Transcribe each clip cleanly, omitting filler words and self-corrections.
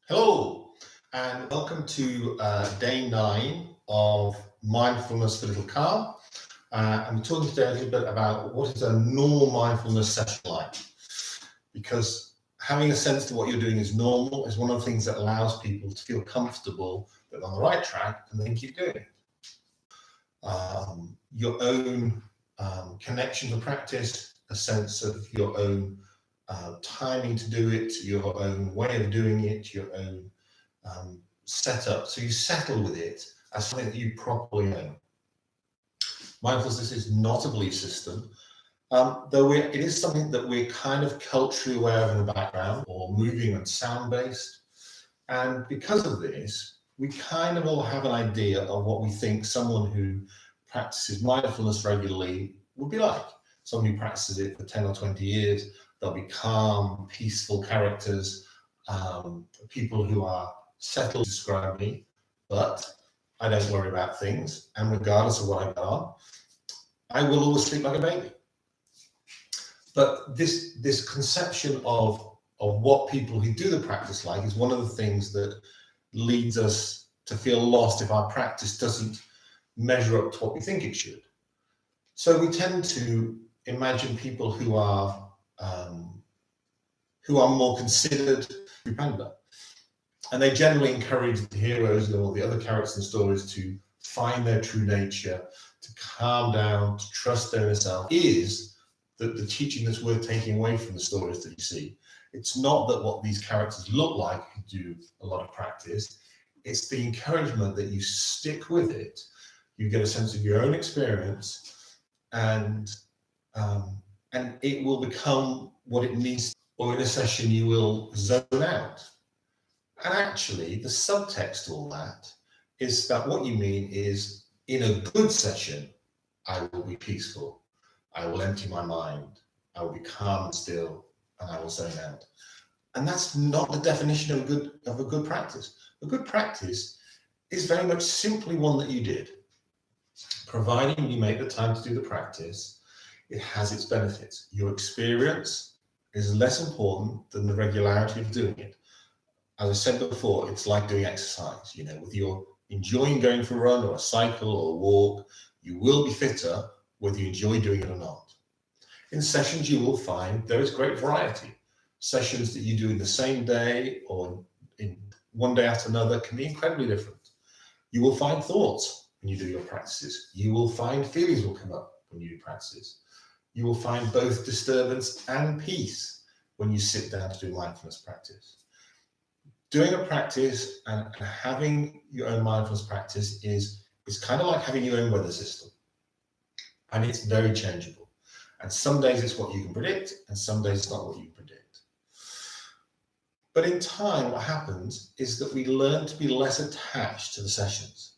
Hello, and welcome to day 9 of Mindfulness for Little Car. I'm talking today a little bit about what is a normal mindfulness session like, because having a sense that what you're doing is normal is one of the things that allows people to feel comfortable that they're on the right track and they can keep doing it. Your own connection to practice, a sense of your own timing to do it, your own way of doing it, your own setup. So you settle with it as something that you properly own. Mindfulness is not a belief system, though it is something that we're kind of culturally aware of in the background, or moving and sound-based. And because of this, we kind of all have an idea of what we think someone who practices mindfulness regularly would be like. Someone who practices it for 10 or 20 years, they'll be calm, peaceful characters, people who are settled, describe me, but I don't worry about things. And regardless of what I've got on, I will always sleep like a baby. But this conception of what people who do the practice like is one of the things that leads us to feel lost if our practice doesn't measure up to what we think it should. So we tend to imagine people who are more considered panda, and they generally encourage the heroes and all the other characters and stories to find their true nature, to calm down, to trust their inner self. Is that the teaching that's worth taking away from the stories that you see? It's not that what these characters look like who do a lot of practice. It's the encouragement that you stick with it. You get a sense of your own experience, and it will become what it needs. Or in a session, you will zone out. And actually, the subtext to all that is that what you mean is, in a good session, I will be peaceful. I will empty my mind. I will be calm and still, and I will zone out. And that's not the definition of a good practice. A good practice is very much simply one that you did. Providing you make the time to do the practice, it has its benefits. Your experience is less important than the regularity of doing it. As I said before, it's like doing exercise. Whether you're enjoying going for a run or a cycle or a walk, you will be fitter whether you enjoy doing it or not. In sessions, you will find there is great variety. Sessions that you do in the same day or in one day after another can be incredibly different. You will find thoughts when you do your practices. You will find feelings will come up when you do practices. You will find both disturbance and peace when you sit down to do mindfulness practice. Doing a practice and having your own mindfulness practice is kind of like having your own weather system. And it's very changeable. And some days it's what you can predict, and some days it's not what you can predict. But in time, what happens is that we learn to be less attached to the sessions.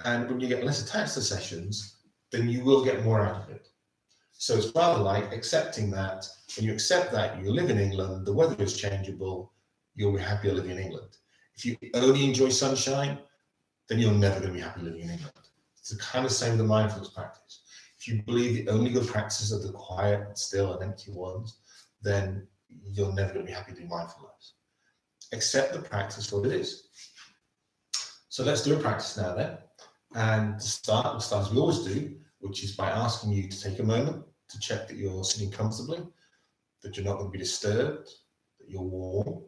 And when you get less attached to sessions, then you will get more out of it. So it's rather like accepting that when you accept that you live in England, the weather is changeable, you'll be happier living in England. If you only enjoy sunshine, then you're never going to be happy living in England. It's the kind of same with the mindfulness practice. If you believe the only good practices are the quiet, still, and empty ones, then you're never going to be happy doing mindfulness. Accept the practice for what it is. So let's do a practice now then. And to start, we'll start as we always do, which is by asking you to take a moment to check that you're sitting comfortably, that you're not going to be disturbed, that you're warm.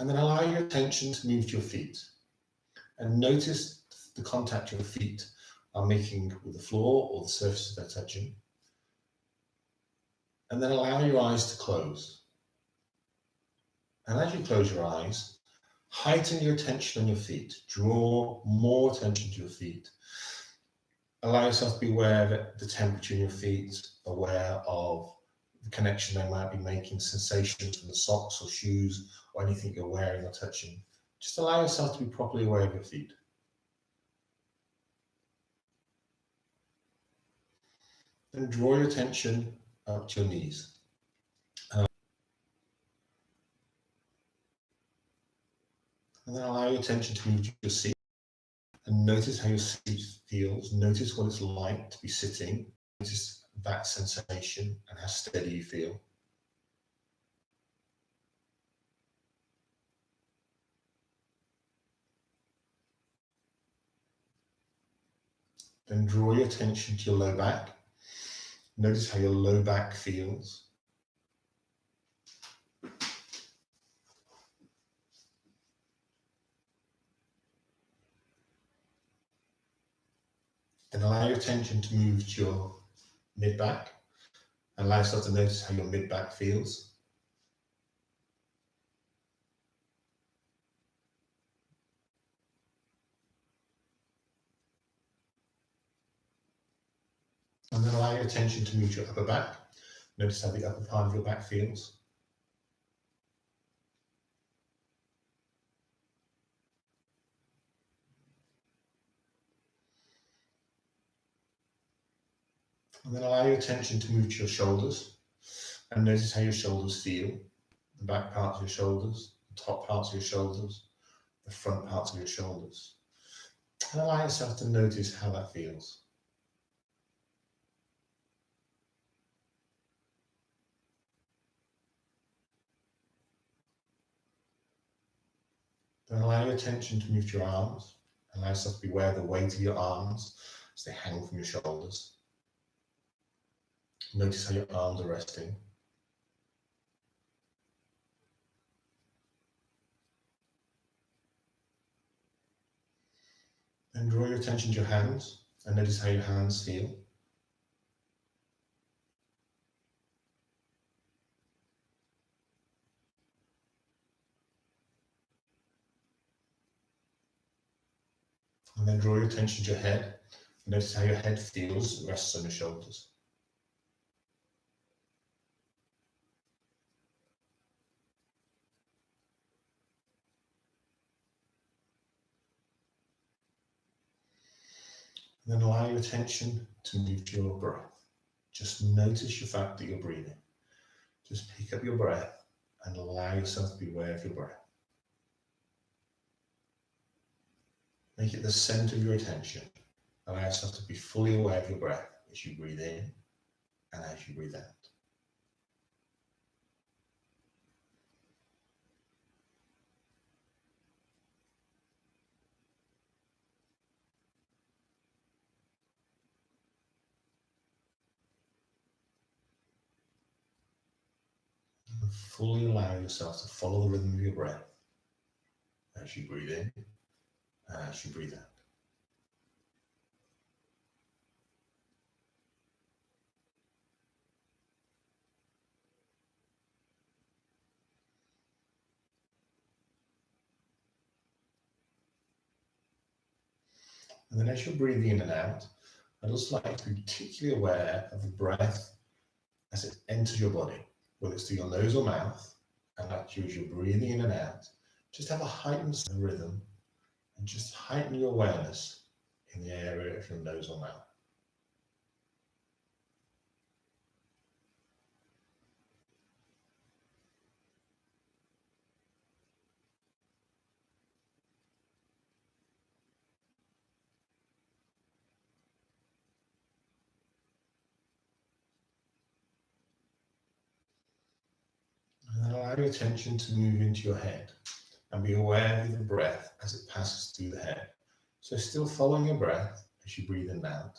And then allow your attention to move to your feet. And notice the contact your feet are making with the floor or the surface they're touching. And then allow your eyes to close. And as you close your eyes, heighten your attention on your feet. Draw more attention to your feet. Allow yourself to be aware of the temperature in your feet, aware of the connection they might be making, sensations from the socks or shoes or anything you're wearing or touching. Just allow yourself to be properly aware of your feet. Then draw your attention up to your knees. And then allow your attention to move to your seat. And notice how your seat feels. Notice what it's like to be sitting. Notice that sensation and how steady you feel. Then draw your attention to your low back. Notice how your low back feels. Then allow your attention to move to your mid-back. Allow yourself to notice how your mid-back feels. And then allow your attention to move to your upper back. Notice how the upper part of your back feels. And then allow your attention to move to your shoulders. And notice how your shoulders feel. The back parts of your shoulders, the top parts of your shoulders, the front parts of your shoulders. And allow yourself to notice how that feels. Then allow your attention to move to your arms. Allow yourself to be aware of the weight of your arms as they hang from your shoulders. Notice how your arms are resting. Then draw your attention to your hands and notice how your hands feel. And then draw your attention to your head. Notice how your head feels, it rests on your shoulders. And then allow your attention to move to your breath. Just notice the fact that you're breathing. Just pick up your breath and allow yourself to be aware of your breath. Make it the center of your attention. Allow yourself to be fully aware of your breath as you breathe in and as you breathe out. And fully allow yourself to follow the rhythm of your breath as you breathe in and as you breathe out. And then as you're breathing in and out, I'd also like you to be particularly aware of the breath as it enters your body, whether it's through your nose or mouth, and actually as you're breathing in and out, just have a heightened rhythm and just heighten your awareness in the area of your nose or mouth. And then allow your attention to move into your head and be aware of the breath as it passes through the head. So still following your breath as you breathe in and out,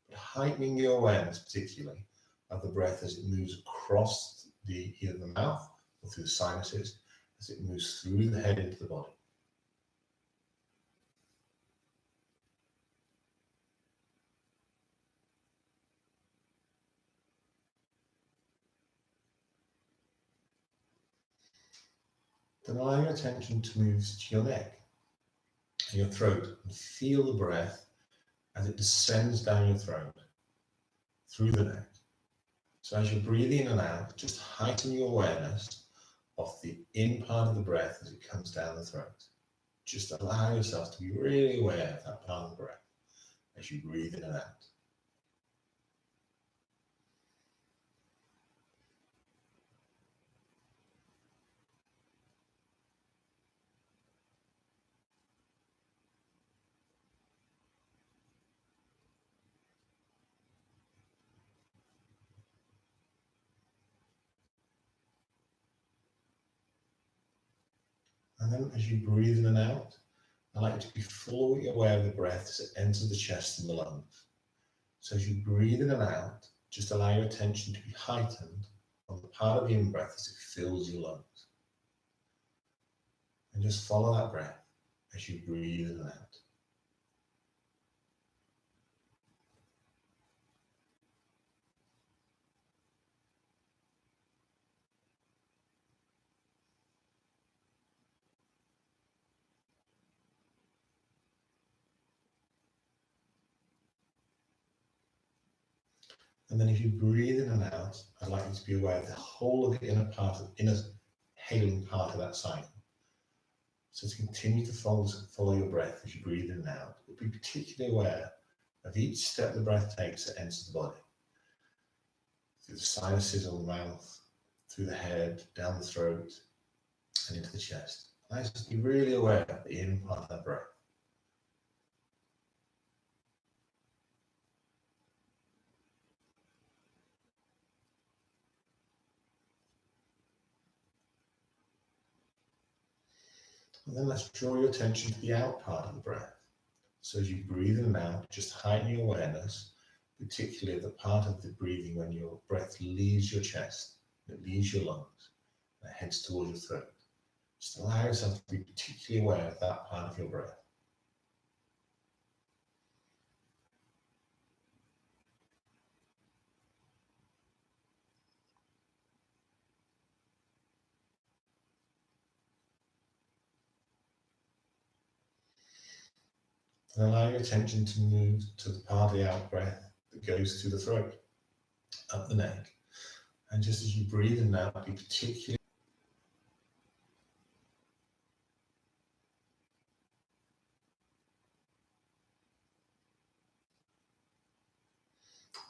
but heightening your awareness particularly of the breath as it moves across either the mouth or through the sinuses, as it moves through the head into the body. Then allow your attention to move to your neck and your throat and feel the breath as it descends down your throat, through the neck. So as you're breathing in and out, just heighten your awareness of the in part of the breath as it comes down the throat. Just allow yourself to be really aware of that part of the breath as you breathe in and out. And then as you breathe in and out, I'd like you to be fully aware of the breath as it enters the chest and the lungs. So as you breathe in and out, just allow your attention to be heightened on the part of the in-breath as it fills your lungs. And just follow that breath as you breathe in and out. And then if you breathe in and out, I'd like you to be aware of the whole of the inner hailing part of that cycle. So to continue to follow your breath as you breathe in and out, but be particularly aware of each step the breath takes that enters the body. Through the sinuses or the mouth, through the head, down the throat, and into the chest. And just be really aware of the inner part of that breath. And then let's draw your attention to the out part of the breath. So as you breathe in and out, just heighten your awareness, particularly of the part of the breathing when your breath leaves your chest, it leaves your lungs, and it heads towards your throat. Just allow yourself to be particularly aware of that part of your breath. And allow your attention to move to the part of the out breath that goes through the throat, up the neck. And just as you breathe in and out, be particularly.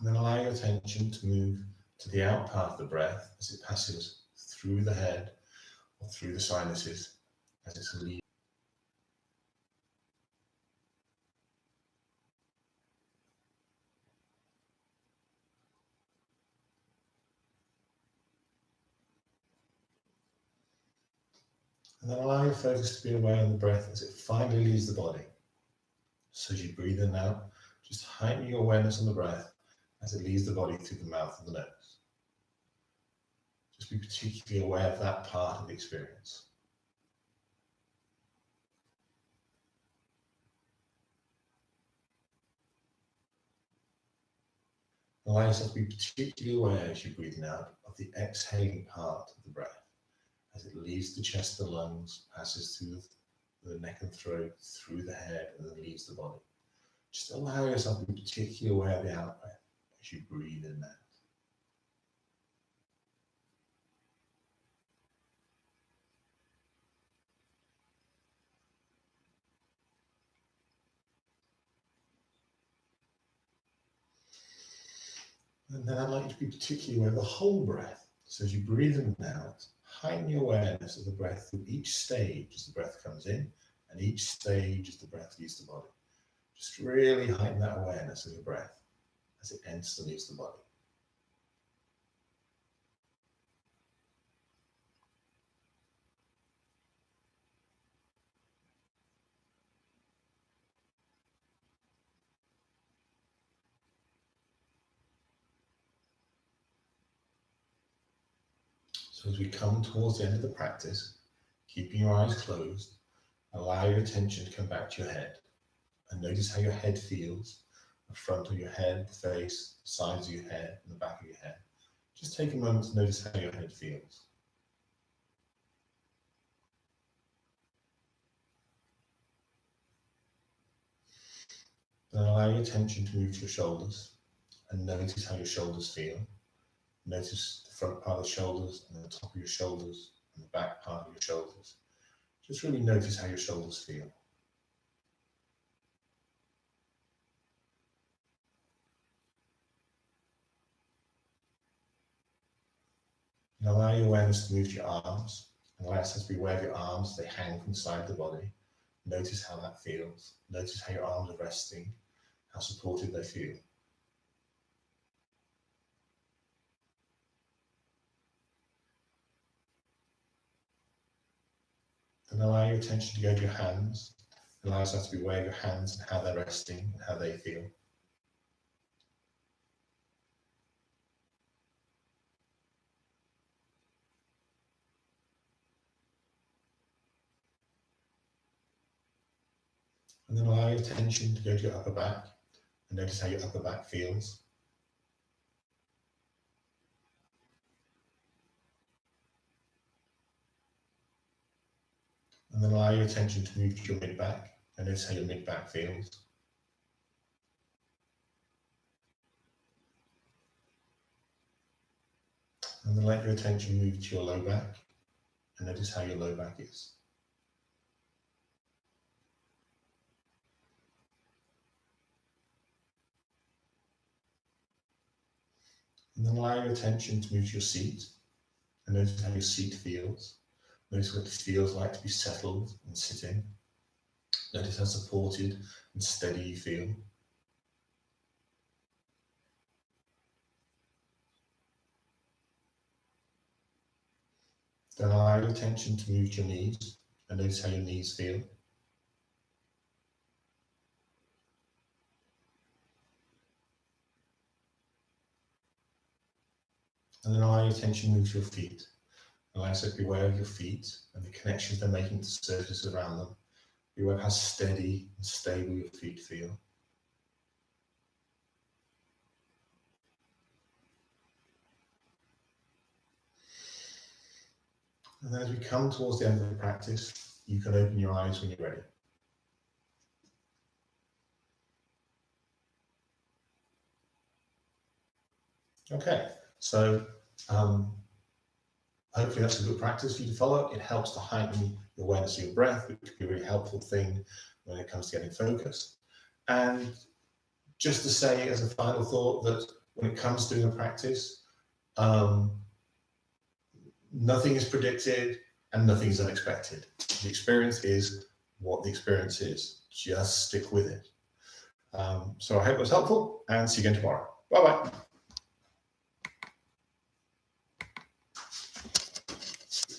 And then allow your attention to move to the out part of the breath as it passes through the head or through the sinuses as it's leaving. And then allow your focus to be aware on the breath as it finally leaves the body. So as you breathe in and out, just heighten your awareness on the breath as it leaves the body through the mouth and the nose. Just be particularly aware of that part of the experience. Allow yourself to be particularly aware as you breathe in and out of the exhaling part of the breath as it leaves the chest, the lungs, passes through the neck and throat, through the head, and then leaves the body. Just allow yourself to be particularly aware of the out breath as you breathe in and out. And then I'd like you to be particularly aware of the whole breath. So as you breathe in and out, heighten your awareness of the breath through each stage as the breath comes in and each stage as the breath leaves the body. Just really heighten that awareness of your breath as it enters and leaves the body. So as we come towards the end of the practice, keeping your eyes closed, allow your attention to come back to your head and notice how your head feels, the front of your head, the face, the sides of your head, and the back of your head. Just take a moment to notice how your head feels. Then allow your attention to move to your shoulders and notice how your shoulders feel. Notice the front part of the shoulders and the top of your shoulders and the back part of your shoulders. Just really notice how your shoulders feel. And allow your awareness to move to your arms. And allow yourself to be aware of your arms, they hang from the side of the body. Notice how that feels. Notice how your arms are resting, how supported they feel. Then allow your attention to go to your hands. Allow yourself to be aware of your hands and how they're resting and how they feel. And then allow your attention to go to your upper back and notice how your upper back feels. And then allow your attention to move to your mid-back and notice how your mid-back feels. And then let your attention move to your low back and notice how your low back is. And then allow your attention to move to your seat and notice how your seat feels. Notice what it feels like to be settled and sitting. Notice how supported and steady you feel. Then allow your attention to move to your knees and notice how your knees feel. And then allow your attention to move to your feet. Allow yourself to be aware of your feet and the connections they're making to surfaces around them. Be aware of how steady and stable your feet feel. And then as we come towards the end of the practice, you can open your eyes when you're ready. Okay, so hopefully that's a good practice for you to follow. It helps to heighten your awareness of your breath, which can be a really helpful thing when it comes to getting focused. And just to say as a final thought that when it comes to doing a practice, nothing is predicted and nothing is unexpected. The experience is what the experience is. Just stick with it. So I hope it was helpful and see you again tomorrow. Bye-bye.